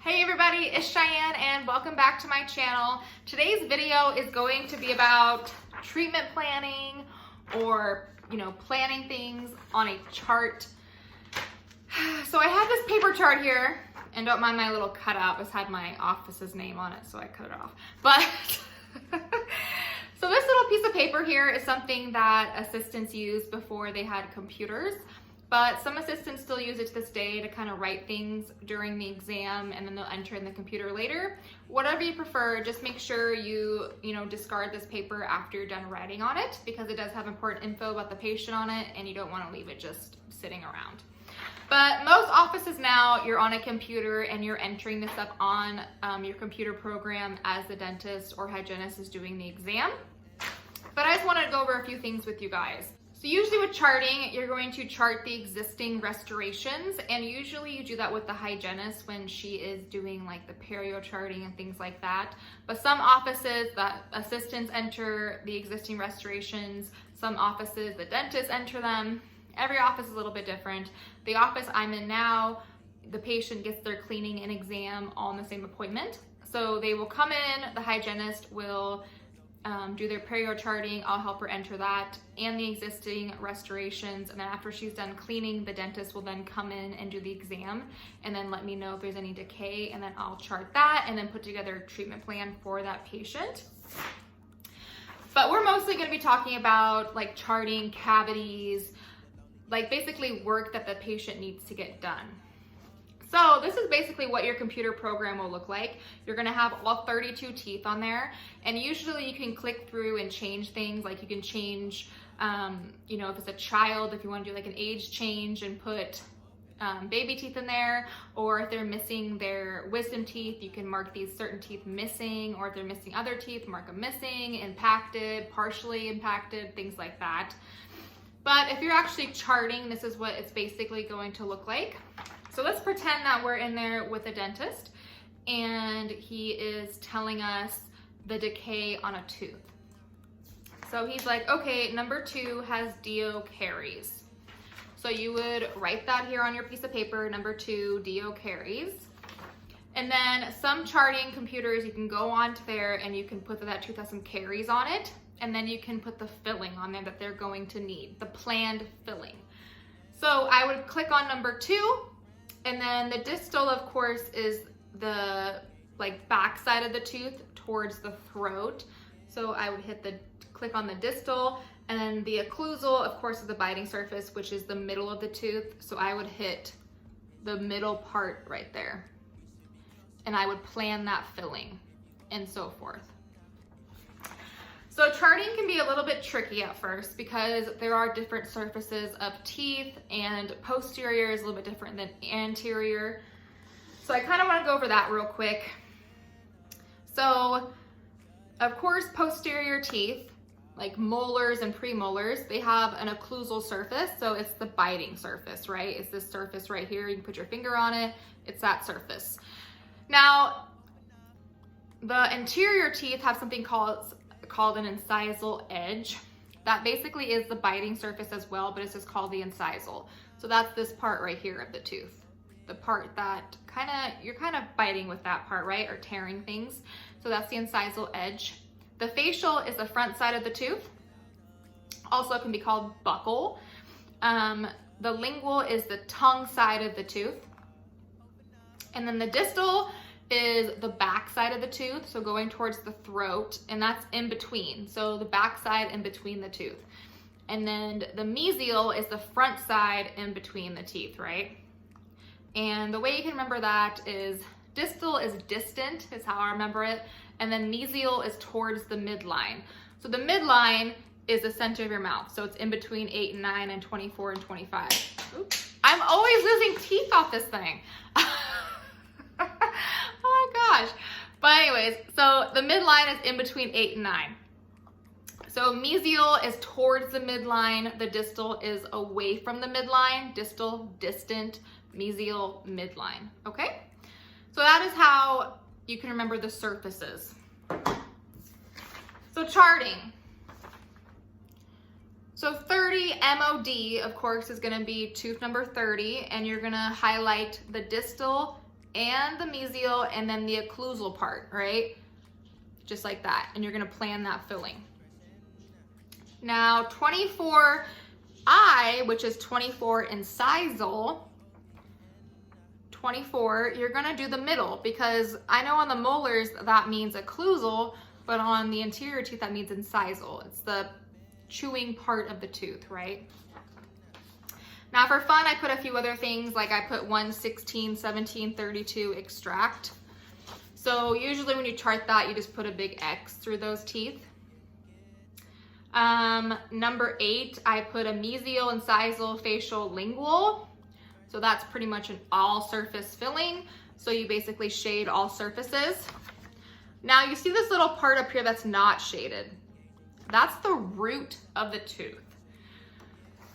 Hey everybody, it's Cheyenne and welcome back to my channel. Today's video is going to be about treatment planning or, planning things on a chart. So I have this paper chart here, and don't mind my little cutout. This had my office's name on it, so I cut it off. But so this little piece of paper here is something that assistants used before they had computers. But some assistants still use it to this day to kind of write things during the exam, and then they'll enter in the computer later. Whatever you prefer, just make sure you discard this paper after you're done writing on it, because it does have important info about the patient on it and you don't want to leave it just sitting around. But most offices now, you're on a computer and you're entering this up on your computer program as the dentist or hygienist is doing the exam. But I just wanted to go over a few things with you guys. So usually with charting, you're going to chart the existing restorations, and usually you do that with the hygienist when she is doing like the perio charting and things like that. But some offices, the assistants enter the existing restorations. Some offices, the dentists enter them. Every office is a little bit different. The office I'm in now, the patient gets their cleaning and exam all in the same appointment. So they will come in, the hygienist will do their perio charting, I'll help her enter that, and the existing restorations, and then after she's done cleaning, the dentist will then come in and do the exam, and then let me know if there's any decay, and then I'll chart that, and then put together a treatment plan for that patient. But we're mostly going to be talking about like charting cavities, like basically work that the patient needs to get done. So this is basically what your computer program will look like. You're gonna have all 32 teeth on there, and usually you can click through and change things. Like you can change, if it's a child, if you wanna do like an age change and put baby teeth in there, or if they're missing their wisdom teeth, you can mark these certain teeth missing, or if they're missing other teeth, mark them missing, impacted, partially impacted, things like that. But if you're actually charting, this is what it's basically going to look like. So let's pretend that we're in there with a dentist and he is telling us the decay on a tooth. So he's like, okay, number 2 has DO caries. So you would write that here on your piece of paper, number 2, DO caries. And then some charting computers, you can go on to there and you can put that tooth has some caries on it. And then you can put the filling on there that they're going to need, the planned filling. So I would click on number 2. And then the distal, of course, is the back side of the tooth towards the throat. So I would click on the distal, and then the occlusal, of course, is the biting surface, which is the middle of the tooth. So I would hit the middle part right there. And I would plan that filling and so forth. So charting can be a little bit tricky at first because there are different surfaces of teeth, and posterior is a little bit different than anterior. So I kind of want to go over that real quick. So of course, posterior teeth, like molars and premolars, they have an occlusal surface. So it's the biting surface, right? It's this surface right here. You can put your finger on it. It's that surface. Now, the anterior teeth have something called an incisal edge. That basically is the biting surface as well, but it's just called the incisal. So that's this part right here of the tooth. The part that you're kind of biting with that part, right? Or tearing things. So that's the incisal edge. The facial is the front side of the tooth. Also can be called buccal. The lingual is the tongue side of the tooth. And then the distal is the back side of the tooth, so going towards the throat, and that's in between. So the back side in between the tooth. And then the mesial is the front side in between the teeth, right? And the way you can remember that is distal is distant, is how I remember it, and then mesial is towards the midline. So the midline is the center of your mouth, so it's in between 8 and 9 and 24 and 25. Oops. I'm always losing teeth off this thing. Oh my gosh. But anyways, so the midline is in between 8 and 9. So mesial is towards the midline. The distal is away from the midline. Distal, distant, mesial, midline. Okay? So that is how you can remember the surfaces. So charting. So 30 MOD, of course, is going to be tooth number 30, and you're going to highlight the distal and the mesial and then the occlusal part, right? Just like that. And you're gonna plan that filling. Now 24I, which is 24 incisal, 24, you're gonna do the middle, because I know on the molars that means occlusal, but on the anterior tooth that means incisal. It's the chewing part of the tooth, right? Now for fun, I put a few other things, like I put 1, 16, 17, 32 extract. So usually when you chart that, you just put a big X through those teeth. Number 8, I put a mesial, incisal, facial, lingual. So that's pretty much an all surface filling. So you basically shade all surfaces. Now you see this little part up here that's not shaded. That's the root of the tooth.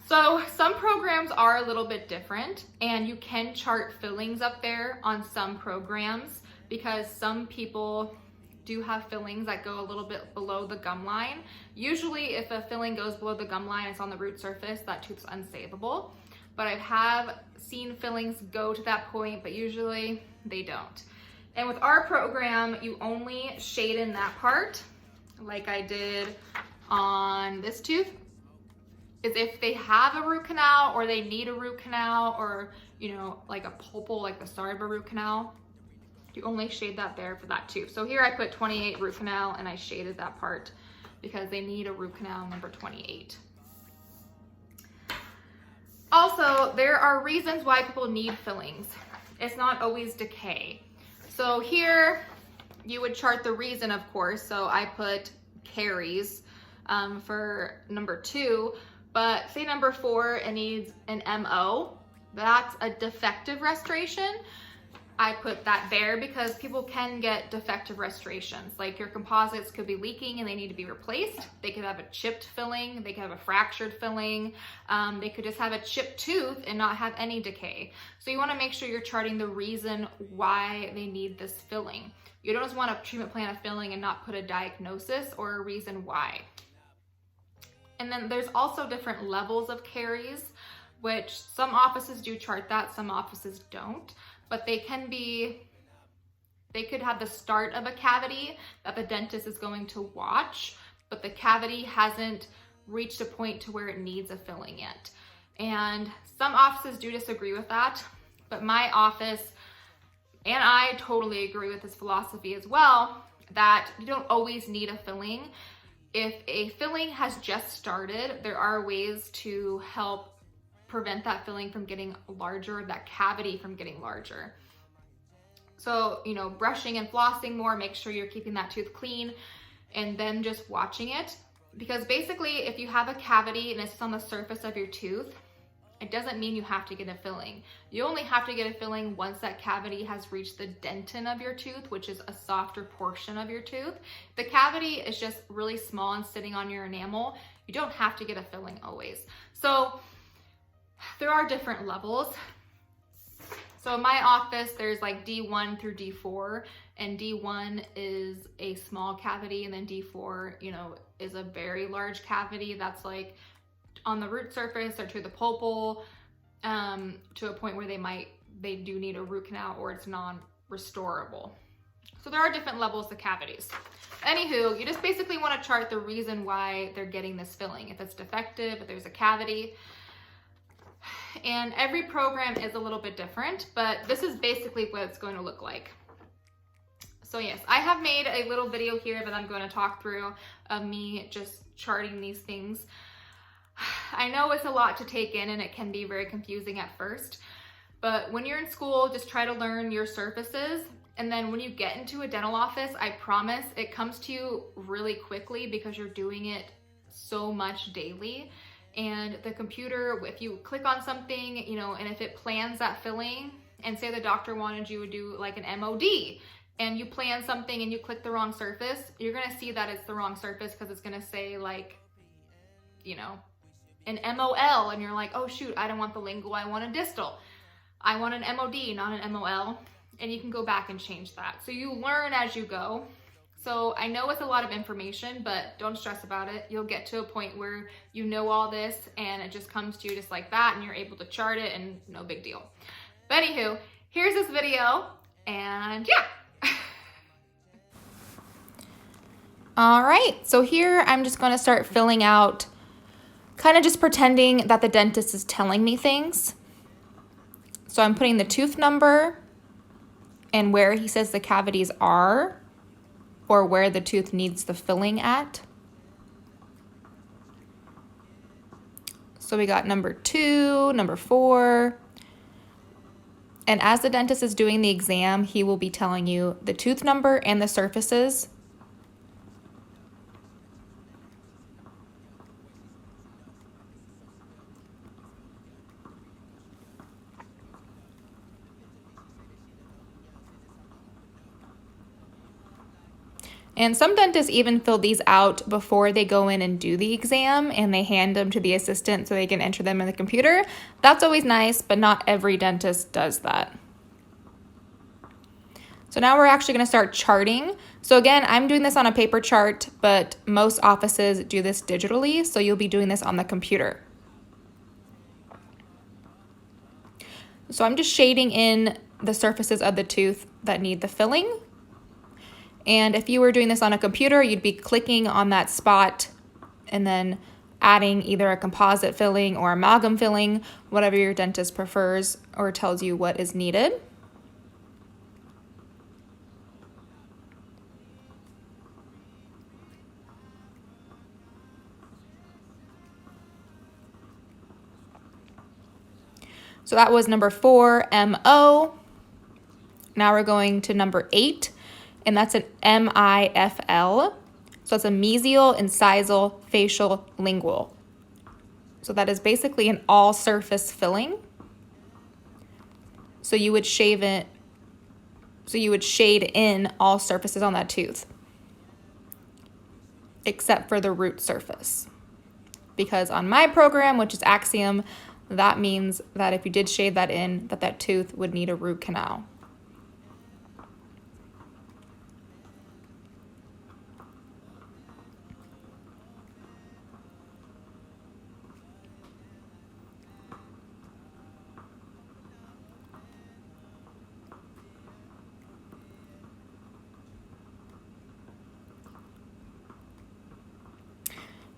So some programs are a little bit different, and you can chart fillings up there on some programs, because some people do have fillings that go a little bit below the gum line. Usually if a filling goes below the gum line, it's on the root surface, that tooth's unsavable. But I have seen fillings go to that point, but usually they don't. And with our program, you only shade in that part, like I did on this tooth, is if they have a root canal or they need a root canal, or, you know, like a pulpal, like the start of a root canal, you only shade that there for that tooth. So here I put 28 root canal, and I shaded that part because they need a root canal number 28. Also, there are reasons why people need fillings. It's not always decay. So here you would chart the reason, of course. So I put caries for number 2, but say number 4, it needs an MO. That's a defective restoration. I put that there because people can get defective restorations. Like your composites could be leaking and they need to be replaced. They could have a chipped filling. They could have a fractured filling. They could just have a chipped tooth and not have any decay. So you want to make sure you're charting the reason why they need this filling. You don't just want to treatment plan a filling and not put a diagnosis or a reason why. And then there's also different levels of caries, which some offices do chart that, some offices don't. But they could have the start of a cavity that the dentist is going to watch, but the cavity hasn't reached a point to where it needs a filling yet. And some offices do disagree with that, but my office, and I totally agree with this philosophy as well, that you don't always need a filling. If a filling has just started, there are ways to help prevent that filling from getting larger, that cavity from getting larger. So, you know, brushing and flossing more, make sure you're keeping that tooth clean, and then just watching it. Because basically, if you have a cavity and it's on the surface of your tooth, it doesn't mean you have to get a filling. You only have to get a filling once that cavity has reached the dentin of your tooth, which is a softer portion of your tooth. The cavity is just really small and sitting on your enamel. You don't have to get a filling always. So there are different levels. So in my office, there's like D1 through D4, and D1 is a small cavity, and then D4, you know, is a very large cavity that's like on the root surface or to the pulpal, to a point where they do need a root canal or it's non-restorable. So there are different levels of cavities. Anywho, you just basically want to chart the reason why they're getting this filling. If it's defective, if there's a cavity. And every program is a little bit different, but this is basically what it's going to look like. So yes, I have made a little video here that I'm going to talk through of me just charting these things. I know it's a lot to take in and it can be very confusing at first, but when you're in school, just try to learn your surfaces. And then when you get into a dental office, I promise it comes to you really quickly because you're doing it so much daily. And the computer, if you click on something, you know, and if it plans that filling, and say the doctor wanted you to do like an MOD, and you plan something and you click the wrong surface, you're gonna see that it's the wrong surface because it's gonna say like, you know, an MOL, and you're like, oh shoot, I don't want the lingual, I want a distal. I want an MOD, not an MOL, and you can go back and change that. So you learn as you go. So I know it's a lot of information, but don't stress about it. You'll get to a point where you know all this and it just comes to you just like that, and you're able to chart it and no big deal. But anywho, here's this video. And yeah. All right, so here I'm just going to start filling out, kind of just pretending that the dentist is telling me things. So I'm putting the tooth number and where he says the cavities are, or where the tooth needs the filling at. So we got number 2, number 4. And as the dentist is doing the exam, he will be telling you the tooth number and the surfaces. And some dentists even fill these out before they go in and do the exam, and they hand them to the assistant so they can enter them in the computer. That's always nice, but not every dentist does that. So now we're actually going to start charting. So again, I'm doing this on a paper chart, but most offices do this digitally, so you'll be doing this on the computer. So I'm just shading in the surfaces of the tooth that need the filling. And if you were doing this on a computer, you'd be clicking on that spot and then adding either a composite filling or amalgam filling, whatever your dentist prefers or tells you what is needed. So that was number 4, MO. Now we're going to number 8, and that's an MIFL. So it's a mesial, incisal, facial, lingual. So that is basically an all-surface filling. So you would shade in all surfaces on that tooth, except for the root surface. Because on my program, which is Axiom, that means that if you did shade that in, that tooth would need a root canal.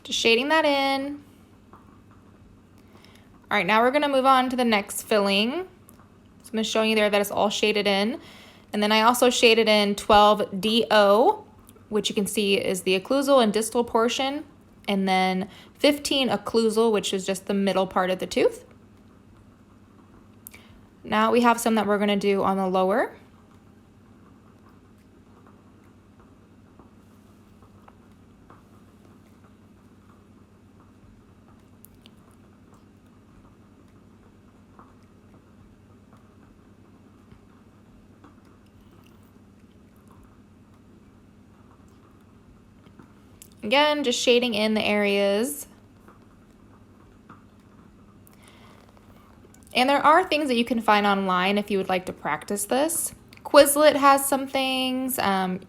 Just shading that in. All right, now we're gonna move on to the next filling. So I'm gonna show you there that it's all shaded in. And then I also shaded in 12DO, which you can see is the occlusal and distal portion, and then 15 occlusal, which is just the middle part of the tooth. Now we have some that we're gonna do on the lower. Again, just shading in the areas. And there are things that you can find online if you would like to practice this. Quizlet has some things.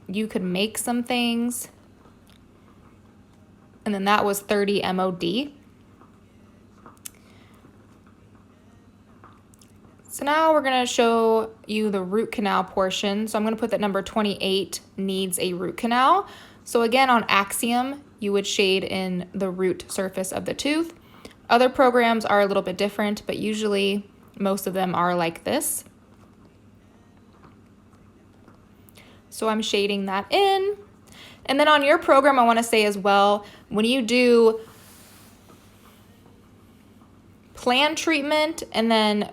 You could make some things. And then that was 30 MOD. So now we're going to show you the root canal portion. So I'm going to put that number 28 needs a root canal. So again, on Axiom, you would shade in the root surface of the tooth. Other programs are a little bit different, but usually most of them are like this. So I'm shading that in. And then on your program, I want to say as well, when you do plan treatment and then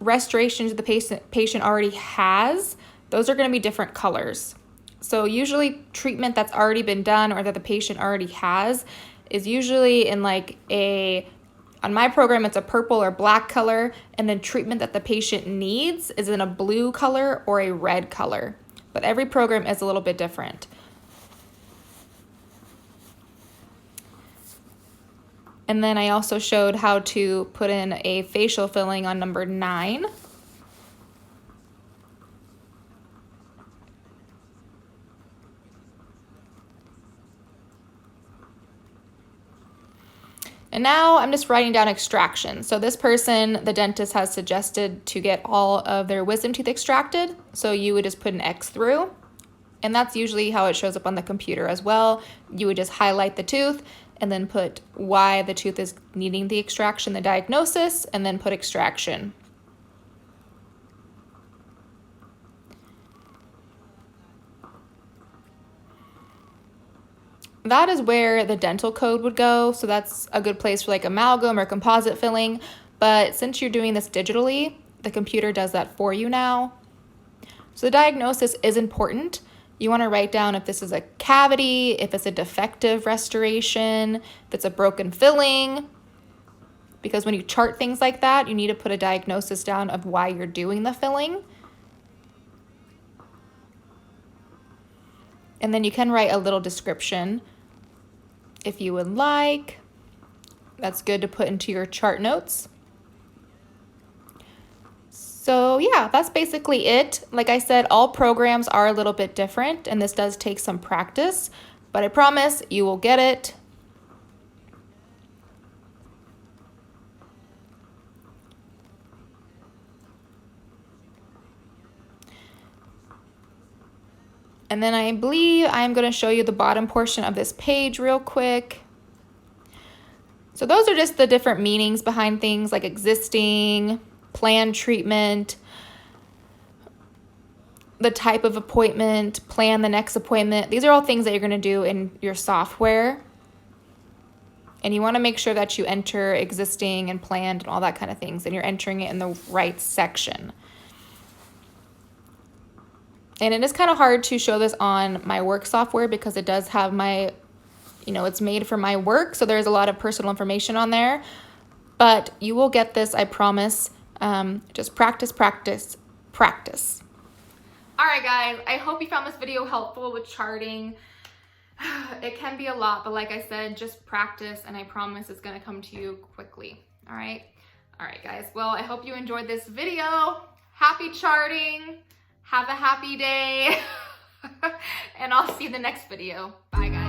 restorations the patient already has, those are going to be different colors. So usually treatment that's already been done or that the patient already has is usually in like on my program, it's a purple or black color, and then treatment that the patient needs is in a blue color or a red color. But every program is a little bit different. And then I also showed how to put in a facial filling on number 9. And now I'm just writing down extraction. So this person, the dentist has suggested to get all of their wisdom teeth extracted. So you would just put an X through. And that's usually how it shows up on the computer as well. You would just highlight the tooth and then put why the tooth is needing the extraction, the diagnosis, and then put extraction. That is where the dental code would go. So that's a good place for like amalgam or composite filling. But since you're doing this digitally, the computer does that for you now. So the diagnosis is important. You want to write down if this is a cavity, if it's a defective restoration, if it's a broken filling. Because when you chart things like that, you need to put a diagnosis down of why you're doing the filling. And then you can write a little description if you would like. That's good to put into your chart notes. So yeah, that's basically it. Like I said, all programs are a little bit different, and this does take some practice, but I promise you will get it. And then I believe I'm going to show you the bottom portion of this page real quick. So those are just the different meanings behind things like existing, planned treatment, the type of appointment, plan the next appointment. These are all things that you're going to do in your software. And you want to make sure that you enter existing and planned and all that kind of things, and you're entering it in the right section. And it is kind of hard to show this on my work software because it does have my, it's made for my work. So there's a lot of personal information on there, but you will get this, I promise. Just practice, practice, practice. All right, guys, I hope you found this video helpful with charting. It can be a lot, but like I said, just practice, and I promise it's gonna come to you quickly. All right, guys. Well, I hope you enjoyed this video. Happy charting. Have a happy day. And I'll see you in the next video. Bye, guys.